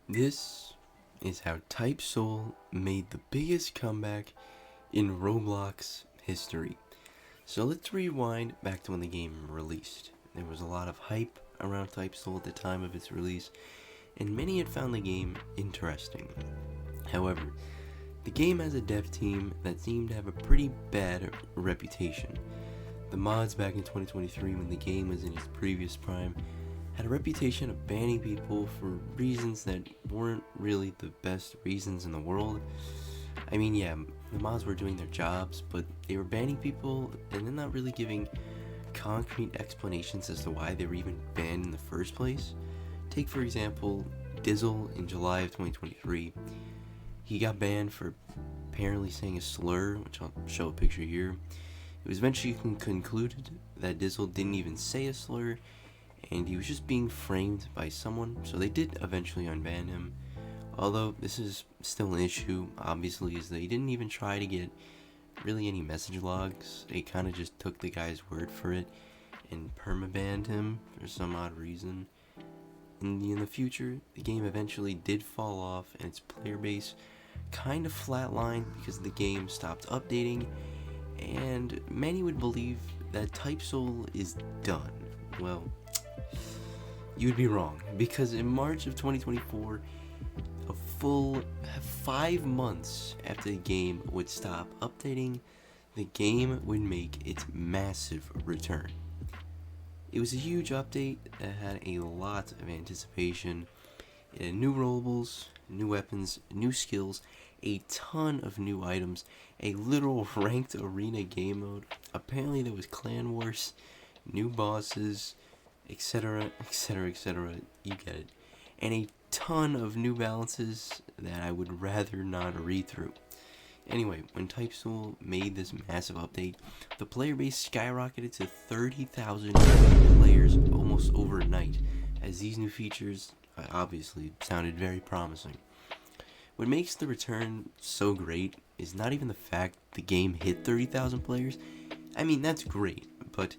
This is how Type Soul made the biggest comeback in Roblox history. So let's rewind back to when the game released. There was a lot of hype around Type Soul at the time of its release, and many had found the game interesting. However, the game has a dev team that seemed to have a pretty bad reputation. The mods back in 2023, when the game was in its previous prime, had a reputation of banning people for reasons that weren't really the best reasons in the world. I mean, yeah, the mods were doing their jobs, but they were banning people and then not really giving concrete explanations as to why they were even banned in the first place. Take, for example, Dizzle in July of 2023. He got banned for apparently saying a slur, which I'll show a picture here. It was eventually concluded that Dizzle didn't even say a slur, and he was just being framed by someone, so they did eventually unban him. Although this is still an issue, obviously, is they didn't even try to get really any message logs. They kind of just took the guy's word for it and permabanned him for some odd reason. In the future, the game eventually did fall off, and its player base kind of flatlined because the game stopped updating, and many would believe that Type Soul is done. Well, you'd be wrong, because in March of 2024, a full 5 months after the game would stop updating, the game would make its massive return. It was a huge update that had a lot of anticipation. It had new rollables, new weapons, new skills, a ton of new items, a literal ranked arena game mode. Apparently there was clan wars, new bosses, etc, etc, etc, you get it. And a ton of new balances that I would rather not read through. Anyway, when Type Soul made this massive update, the player base skyrocketed to 30,000 players almost overnight, as these new features obviously sounded very promising. What makes the return so great is not even the fact the game hit 30,000 players. I mean, that's great, but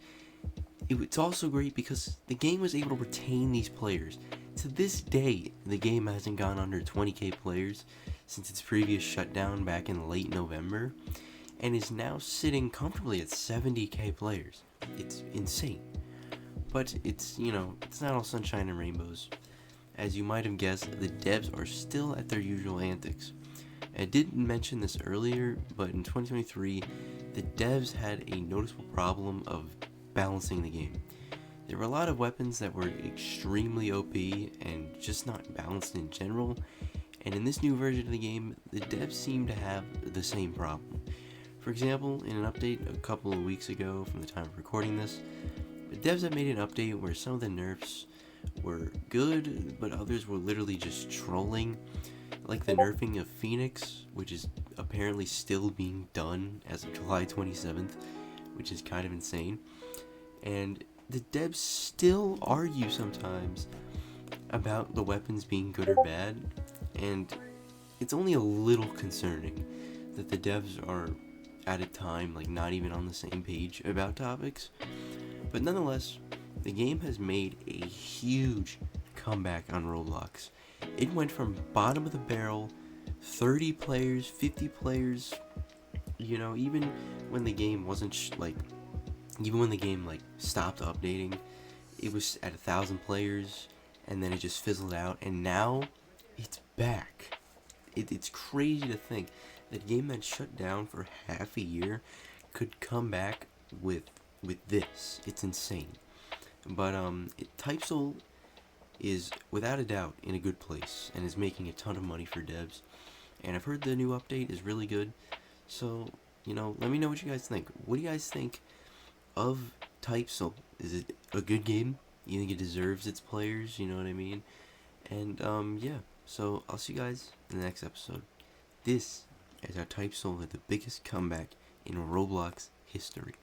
it's also great because the game was able to retain these players. To this day, the game hasn't gone under 20k players since its previous shutdown back in late November, and is now sitting comfortably at 70k players. It's insane. But it's not all sunshine and rainbows. As you might have guessed, the devs are still at their usual antics. I didn't mention this earlier, but in 2023, the devs had a noticeable problem of balancing the game. There were a lot of weapons that were extremely OP and just not balanced in general, and in this new version of the game, the devs seem to have the same problem. For example, in an update a couple of weeks ago from the time of recording this, the devs have made an update where some of the nerfs were good, but others were literally just trolling, like the nerfing of Phoenix, which is apparently still being done as of July 27th, which is kind of insane. And the devs still argue sometimes about the weapons being good or bad, and it's only a little concerning that the devs are at a time not even on the same page about topics. But nonetheless, the game has made a huge comeback on Roblox. It went from bottom of the barrel, 30 players, 50 players, even when the game wasn't even when the game stopped updating, it was at 1,000 players, and then it just fizzled out, and now it's back. It's crazy to think that a game that shut down for half a year could come back with this. It's insane. But Type Soul is without a doubt in a good place and is making a ton of money for devs. And I've heard the new update is really good. So, let me know what you guys think. What do you guys think of Type Soul? Is it a good game? You think it deserves its players? You know what I mean? And yeah. So I'll see you guys in the next episode. This is how Type Soul had the biggest comeback in Roblox history.